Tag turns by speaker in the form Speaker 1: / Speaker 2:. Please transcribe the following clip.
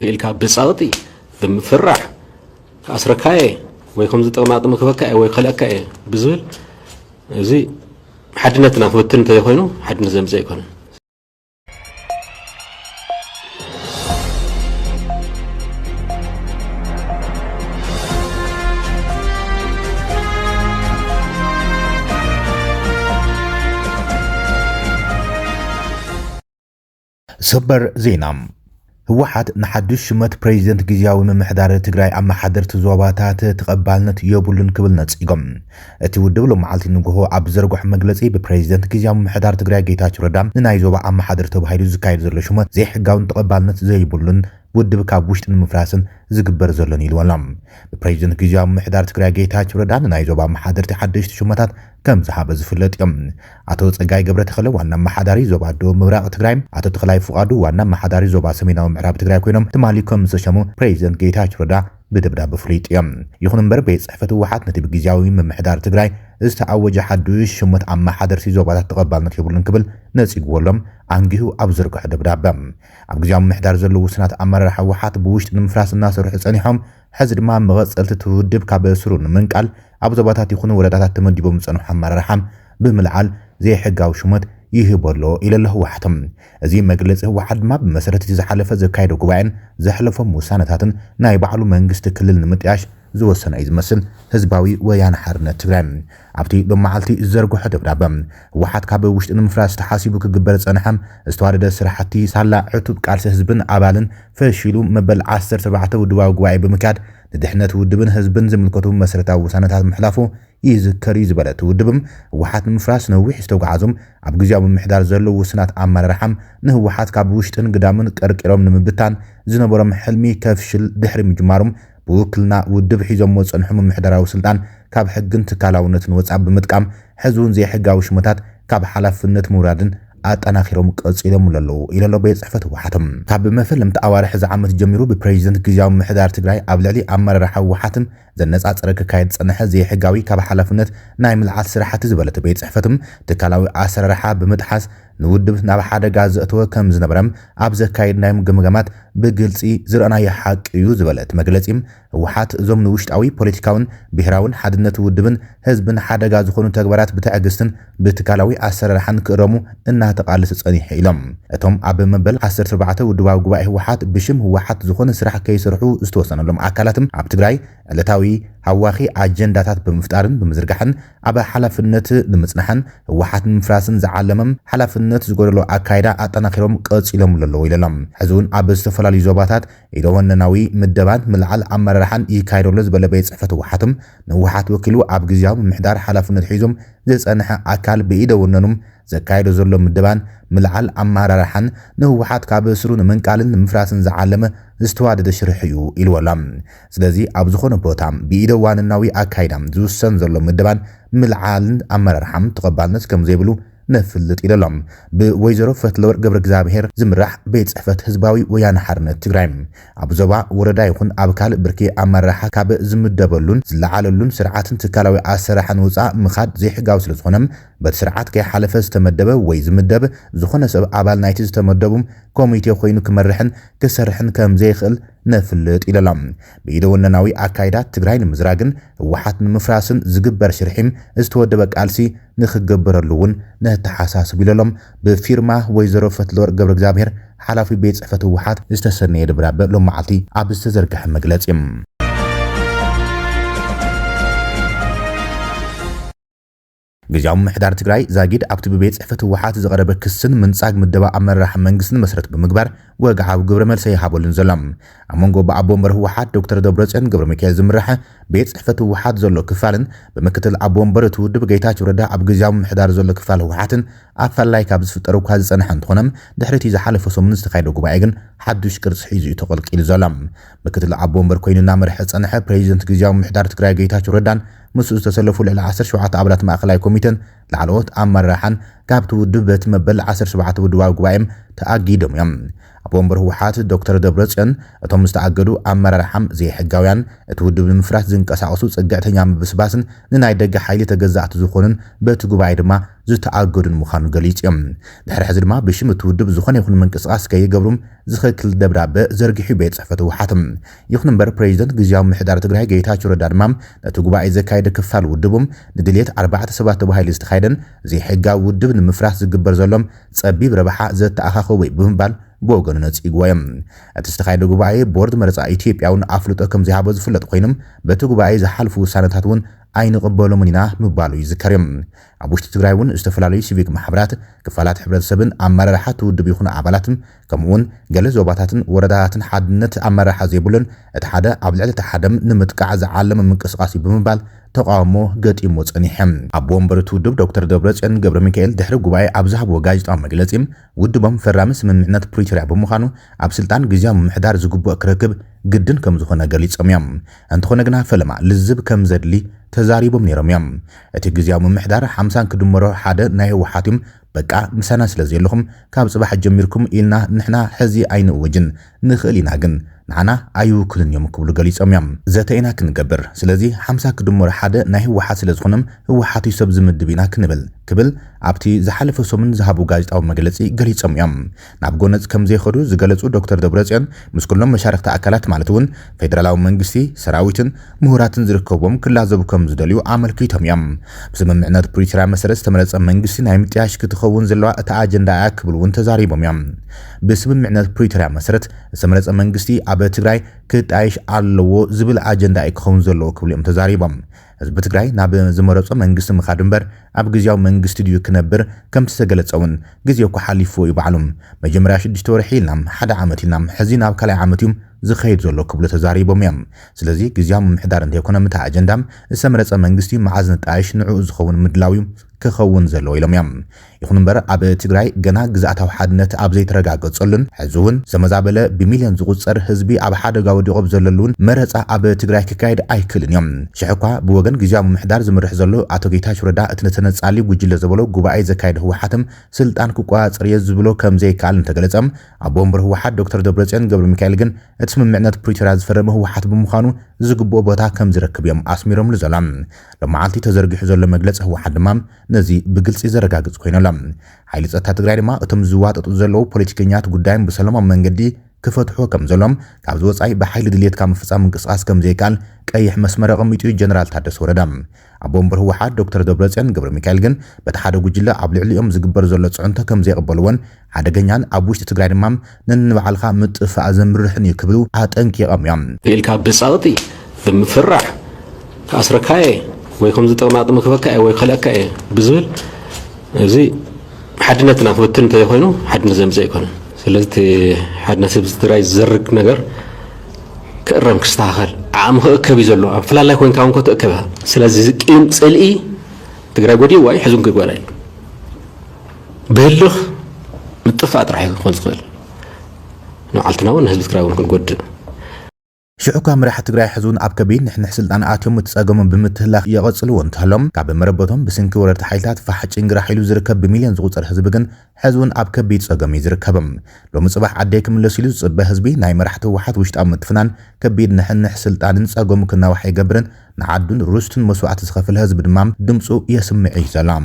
Speaker 1: إلك بصوتي بمفرح كأسركاي ويكم زي طماط مكبكاي ويخلقكاي بزول زي حدنتنا فوتن تيخونو حدنا زي مزي يكون
Speaker 2: سبر زينام هوحات نحدش شمت بريزيدنت جيزاوي ممحدار تግራይ ኣብ ማሕደርቲ ዞባታት ተቐባልነት የብሉን ክብል ነጽይጎም እቲ ውድብሎ መዓልቲ ንግሆ ኣብ ዘርግሕ መግለጺ ብፕሬዝደንት ጊዜያዊ ምሕዳር ትግራይ ጌታቸው ረዳ ንናይ ዞባ ኣብ ማሕደር ተባሂሉ ዝካየድ ዘሎ ሹመት ዘይሕጋውን ተቐባልነት ዘይብሉን ውድብ ካብ ውሽጥ ንምፍራስን ዝግበር ዘሎን ኢልወሎም ብፕሬዝደንት ጊዜያዊ ምሕዳር ትግራይ ጌታቸው ረዳ ንናይ ዞባ ማሕደርቲ ሓደሽቲ ሹመታት ከም ዝሃበ ዝፍለጥ እዮም አቶ ጸጋይ ገብረ ተክለ ዋና ማሓዳሪ ዞባ ደቡብ ምብራቅ ትግራይ አቶ ተክላይ ፍቃዱ ዋና ማሓዳሪ ዞባ ሰሜናዊ ምዕራብ ትግራይ ኮይኖም ተማሊኮም ዝተሸሙ ፕሬዝደንት ጌታቸው ረዳ ብድብዳቤ ፍሉጥ እዮም ይኹን እምበር ቤት ጽሕፈት ህወሓት ነቲ ብጊዜያዊ ምምሕዳር ትግራይ ዝተኣወጀ ሓዱሽ ሹመት ኣብ ማሓደርቲ ዞባታት ተቐባልነት የብሉን ክብል ነጽይግዎሎም አንጊሁ ኣብ ዝርግሕ ደብዳቤ ኣብ ጊዜያዊ ምምሕዳር ዘለዉ ውስናት ኣመራርሓ ህወሓት ብውሽጢ ንምፍራስ እናሰርሑ ጸኒሖም ሕዚ ድማ መቐጸልቲ ትውድብ ካብ እስሩ ንምንቃል ኣብ ዞባታት ይኹኑ ወረዳታት ተመዲቦም ጸንሑ ኣመራርሓም ብምልዓል ዘይሕጋዊ ሹመት ይህበሎ ኢለለ ህወሓትም እዚ መግለጺ ህወሓት ድማ ብመሰረት ዝሓለፈ ዘካይዶ ጉባኤን ዘሕለፎም ውሳነታትን ናይ ባዕሉ መንግስቲ ክልል ንምጥያሽ ዝወሰነ እዩ ዝመስል ህዝባዊ ወያነ ሓርነት ትግራይ ኣብቲ ብመዓልቲ ዘርግሖ ደብዳቤ ህወሓት ካብ ውሽጢ ንምፍራስ ተሓሲቡ ክግበር ጸንሐም ዝተዋደደ ስራሕቲ ሳላ ዕቱብ ቃልሲ ህዝብን ኣባልን ፈሺሉ መበል 14 ውድባዊ ጉባኤ ብምካድ ንድሕነት ውድብን ህዝብን ዝምልከቱ መሰረታዊ ውሳነታት ምሕላፉ ይዝከር ዝበለት ውድብም ህወሓት ንምፍራስ ነዊሕ ዝተጓዓዞም ኣብ ጊዜያዊ ምምሕዳር ዘለዉ ውስናት ኣመራርሓም ንህወሓት ካብ ውሽጥን ግዳምን ቀርቂሮም ንምብታን ዝነበሮም ሕልሚ ከፍሽል ድሕሪ ምጅማሮም ብውክልና ውድብ ሒዞም ወጸንሑ ምምሕዳራዊ ስልጣን ካብ ሕግን ትካላውነትን ወጻእ ብምጥቃም ሕዝውን ዘይሕጋዊ ሹመታት ካብ ሓላፍነት ምውራድን ኣጠናኺሮም ቀጽሎም ኣለዉ ኢለሎ ቤት ጽሕፈት ህወሓትም ካብ መፈለምቲ ኣዋርሕ ዝዓመት ጀሚሩ ብፕሬዝደንት ጊዜያዊ ምሕዳር ትግራይ ኣብ ልዕሊ ኣመራርሓ ህወሓትም ዘነጻጽረ ክካየድ ጸንሐ ዘይሕጋዊ ካብ ሓላፍነት ናይ ምልዓል ስራሕቲ ዝበለት ቤት ጽሕፈትም ትካላዊ ኣሰራርሓ ብምጥሓስ ንውድብ ናብ ሓደጋ ዘእተወ ከም ዝነበረም ኣብ ዘካየድ ናይ ግምገማት ብግልጺ ዝረአናዮ ሓቂ እዩ ዝበለት መግለጺም ህወሓት እዞም ንውሽጣዊ ፖለቲካውን ብሄራውን ሓድነት ውድብን ህዝብን ሓደጋ ዝኾኑ ተግባራት ብትዕግስትን ብትካላዊ ኣሰራርሓን ክእረሙ እናተቃለሰ ጸኒሐ ኢሎም እቶም ኣብ መበል 14 ውድባዊ ጉባኤ ህወሓት ብሽም ህወሓት ዝኾነ ስራሕ ከይሰርሑ ዝተወሰነሎም ኣካላትም ኣብ ትግራይ ዕለታዊ ሃዋኺ ኣጀንዳታት ብምፍጣርን ብምዝርጋሕን ኣብ ሓላፍነት ንምጽናሕን ህወሓት ንምፍራስን ዝዓለመም ሓላፍነት ዝጎደሎ ኣካይዳ ኣጠናኺሮም ቀጽሎም ኣለዉ ኢሎም ሕዝውን ኣብ ዝተፈላለዩ ዞባታት ኢደወነናዊ ምደባን ምልዓል ኣመራርሓን ይካይደሎ ዝበለ ቤት ጽሕፈት ህወሓትም ንህወሓት ወኪሉ ኣብ ጊዜያዊ ምምሕዳር ሓላፍነት ሒዞም ዝጸንሐ ኣካል ብኢደወነኑም ዘካይዶ ዘሎ ምደባን ምልዓል ኣመራርሓን ንህወሓት ካብ እስሩ ንምንቃልን ንምፍራስን ዝዓለመ ዝተዋደደ ሽርሕ እዩ ኢልወሎም ስለዚ ኣብ ዝኾነ ቦታ ብኢደዋንናዊ ኣካይዳ ዝውሰን ዘሎ ምደባን ምልዓልን ኣመራርሓም ተቐባልነት ከም ዘይብሉ ነፍልጥ ኢለሎም ብወይዘሮ ፈትለወርቅ ገብረ እግዚአብሔር ዝምራሕ ቤት ጽሕፈት ህዝባዊ ወያነ ሓርነት ትግራይ ኣብ ዞባ ወረዳ ይኹን ኣብ ካልእ ብርኪ ኣመራርሓ ካብ ዝምደበሉን ዝለዓለሉን ስርዓትን ትካላዊ ኣሰራርሓን ውፃእ ምኻድ ዘይሕጋዊ ስለ ዝኾነም በቲ ስርዓት ከይሓለፈ ዝተመደበ ወይ ዝምደብ ዝኾነ ሰብ ኣባል ናይቲ ዝተመደቡም ኮሚቴ ኮይኑ ክመርሕን ክሰርሕን ከም ዘይኽእል ነፍልጥ ኢለሎም ብኢደወነናዊ ኣካይዳት ትግራይ ንምዝራግን ህወሓት ንምፍራስን ዝግበር ሽርሒም ዝተወደበ ቃልሲ ንኽገበረሉ እውን ነተሓሳስብ ኢለሎም ብፊርማ ወይዘሮ ፈትለወርቅ ገብረ እግዚአብሔር ሓላፊ ቤት ጽሕፈት ህወሓት ዝተሰነየ ደብዳቤ ሎም መዓልቲ ኣብ ዝተዘርግሐ መግለጺ ጊዜያዊ ምሕዳር ትግራይ ዛጊድ ኣብቲ ብቤት ጽሕፈት ህወሓት ዝቐረበ ክስን ምንጻግ ምደባ ኣመራርሓ መንግስትን መሰረት ብምግባር ወግዓዊ ግብረ መልሲ ይሃበሉን ዘሎም ኣብ መንጎ ብኣቦ ወንበር ህወሓት ዶክተር ደብረጽዮን ገብረ ሚካኤል ዝምራሕ ቤት ጽሕፈት ህወሓት ዘሎ ክፋልን ብምክትል ኣቦ ወንበር እቲ ውድብ ጌታቸው ረዳ ኣብ ጊዜያዊ ምሕዳር ዘሎ ክፋል ህወሓትን ኣፈላይ ካብ ዝፍጠሩ እኳ ዝጸንሐ እንትኾነም ድሕሪቲ ዝሓለፈ ሰሙን ዝተካየደ ጉባኤ ግን ሓዱሽ ቅርፂ ሒዙ እዩ ተቐልቂሉ ዘሎም ምክትል ኣቦ ወንበር ኮይኑ እናመርሐ ጸንሐ ፕሬዝደንት ጊዜያዊ ምሕዳር ትግራይ ጌታቸው ረዳን ምስኡ ዝተሰለፉ ልዕሊ 17 ኣባላት ማእኸላይ ኮሚቴን لعلوت أمرحان كابت ودب بتمبل 17 ودواء قبائم تأجيدهم يم أبو هوحات دكتور دبرتسيان أتوم مستعجلوا أمرحم زي حجاويان تودب المفرات زنك أسعصوص أجعتن يام بسباسن نناي دق حيلي تجزعت زخونن بتقبائي دما زتأجدن مخان قليت يم دحر حزر ما بشم تودب زخون يخون من قصاص كي قبلهم زخكل دبراب زرقي حبيت صحفته وحاتم يخون بر بريزيدنت جزياو محدار تقرأي جيتاچو ردارمام تقبائي زكايد كفال ودبهم ندليت 4 سبات بهايل استخايدن زي حجا ودب المفرات زقبر زلهم صبيب ربحا زت أخاخوي بمبال بوغننت إيغوايم أتستخايد قبائي بورد مرصع إثيوبياون أفلط أكم زيابو زفلت قوينم بتقبائي زحالفو سانتاتون أين قبولو مننا مبالو يذكرم أبوشت تقرايون استفلالي سيفيك محبرات كفالات حبرات سبن أمار رحات ودب يخون عبالاتم كمون قل زوباتاتن ورداتن حادنت أمار حزيبولن اتحادا عبلعل تحادم نمتقعز عالم من قصقاسي بمبال تقامو قد إموت أنيحم أبوان برتو دب دكتور دبرتسيان قبر ميكائيل دحر قبائي أبزهب وقاجت أم مجلسيم ودبام فرامس من معنات بريتوريا بمخانو أبسلطان قزيام محدار زقبو أكركب قدن كم زخونا قليت أميام أنتخونا قنا فلما لزب كم زدلي تزاريبو منيرميام أتي قزيام محدار 50 كدمرو حادة ناي وحاتم بقى مسانا سلازي لهم كاب صباح جميركم إلنا نحنا حزي أين وجن نخلينا قن نعنا أيو كلن يوم كبلو قليت أميام زاتينا كنقبر سلازي 50 كدمرو حادة ناي وحات سلازخونم هو حاتي سبز مدبينا كنبل كبل عبتي زحلف سومن زهابو قاجت أو مجلسي قليت أميام نابقونت كم زي خدو زقلتو دكتور دبرتسيان مسكولهم مشاركة أكلات معلتون فيدرالاو منجسي سراويتن مهوراتن زركوبهم كلا زبكم زدليو عمل كيتهم يام بسمم معنات بريترا مسرس تمرز منجسي نايم تياش كتخون زلوا أجندا أكبر وانت زاريبهم يام بسمم معنات بريترا مسرت تمرز منجسي أبا تقراي كتعيش علو زبل أجندا يكون زلوا كبل انت زاريبهم حزب تግራይ ናብ ዝመረጾ መንግስቲ ምኻድ እምበር ኣብ ግዝያዊ መንግስቲ ድዩ ክነብር ከም ተገለጸውን ግዝያው ሓሊፉ ይባዕሉም መጀመርያ 6 ወርሒ ኢልናም 1 ዓመት ኢልናም ሕዚ ናብ ካልኣይ ዓመት እዮም ዝኸይድ ዘሎ ክብሉ ተዛሪቦም እዮም ስለዚ ግዝያዊ ምሕዳር እንተይኮነ ምታ ኣጀንዳም ዝተመረጸ መንግስቲ መዓዝ ንጣይሽ ንዑ ዝኸውን ምድላው ክኸውን ዘሎ ኢሎም እዮም ይኹን እምበር ኣብ ትግራይ ገና ግዛእታዊ ሓድነት ኣብ ዘይተረጋገጸሉን ሕዝውን ዘመዛበለ ብሚልዮን ዝቁጸር ህዝቢ ኣብ ሓደጋ ወዲቖብ ዘለሉን መረጻ ኣብ ትግራይ ክካየድ ኣይክልን እዮም ሽሕኳ ብወገን ግዝያዊ ምሕዳር ዝምርሕ ዘሎ ኣቶ ጌታቸው ረዳ እትነተነጻሊ ጉጅለ ዘበሎ ጉባኤ ዘካየደ ህወሓትም ስልጣን ክቋጽር ዝብሎ ከም ዘይካል እንተገለጸም ኣብ ቦምበር ህወሓት ዶክተር ደብረጽዮን ገብረ ሚካኤል ግን እቲ ስምምዕነት ፕሪቶሪያ ዝፈረመ ህወሓት ብምዃኑ ዝግብኦ ቦታ ከም ዝረክብ እዮም ኣስሚሮም ልዘሎም ለማዓልቲ ተዘርጊሑ ዘሎ መግለጽ ህወሓት ድማ ነዚ ብግልጽ ዘረጋግጽ ኮይነሎም ሓይሊ ጸጥታ ትግራይ ድማ እቶም ዝዋጠጡ ዘለዉ ፖለቲከኛት ጉዳይን ብሰላማዊ መንገዲ ክፈትሑ ከም ዘሎም ካብ ዝወጻኢ ብሓይሊ ድሌትካ ምፍጻም እንቅስቃስ ከም ዘይካል ቀይሕ መስመር ኣቐሚጡ ጀነራል ታደሰ ወረዳ ኣብ ቦምበር ህወሓት ዶክተር ደብረጽዮን ገብረ ሚካኤል ግን በቲ ሓደ ጉጅለ ኣብ ልዕሊኦም ዝግበር ዘሎ ጽዕንቶ ከም ዘይቕበልዎን ሓደገኛን ኣብ ውሽጢ ትግራይ ድማ ነንባዕልካ ምጥፋእ ዘምርሕን ይክብሉ ኣጠንቂቖም እዮም
Speaker 1: ኢልካ ብጻቕጢ ብምፍራሕ ኣስረካየ ወይ ከም ዝጠቕማጥም ክበካየ ወይ ከለካየ ብዝብል እዚ ሓድነትና ክብትን እንተይኮይኑ ሓድነት ዘምጽእ ኣይኮነን ስለዚ ሓድነት ህዝቢ ትግራይ ዝዘርግ ነገር ክእረም ክስተኻኸል ዓቕሚ ክእከብ እዩ ዘሎ ኣብ ፍላላይ ኮይንካ እውን ክትእከብ ስለዚ ቂም ጽልኢ ትግራይ ጎዲኡ ዋይ ሕዙን ክግበራ እዩ ብህልኽ ምጥፋእ ጥራሕ ክኾን ዝኽእል ንዓልትና እውን ህዝቢ ትግራይ እውን ክንጎድእ
Speaker 2: ሽዑካ መራሒ ትግራይ ሕዙን ኣብ ከቢድ ንሕንሕ ስልጣን ኣትዮም እትጸገሞም ብምትህላኽ የቐጽልዎ እንተሃሎም ካብ መረበቶም ብስንኪ ወረርቲ ሓይልታት ፋሕጭን ግራሒሉ ዝርከብ ብሚልዮን ዝቑጸር ህዝቢ ግን ሕዙን ኣብ ከቢድ ጸገም እዩ ዝርከብም ሎሚ ጽባሕ ዓደይ ክምለስ ኢሉ ዝጽበ ህዝቢ ናይ መራሕቲ ህወሓት ውሽጣዊ ምጥፍናን ከቢድ ንሕንሕ ስልጣንን ጸገሙ ክናዋሕ ይገብርን ንዓዱን ርስቱን መስዋዕቲ ዝኸፍል ህዝቢ ድማ ድምፁ የስምዕ እዩ ዘሎ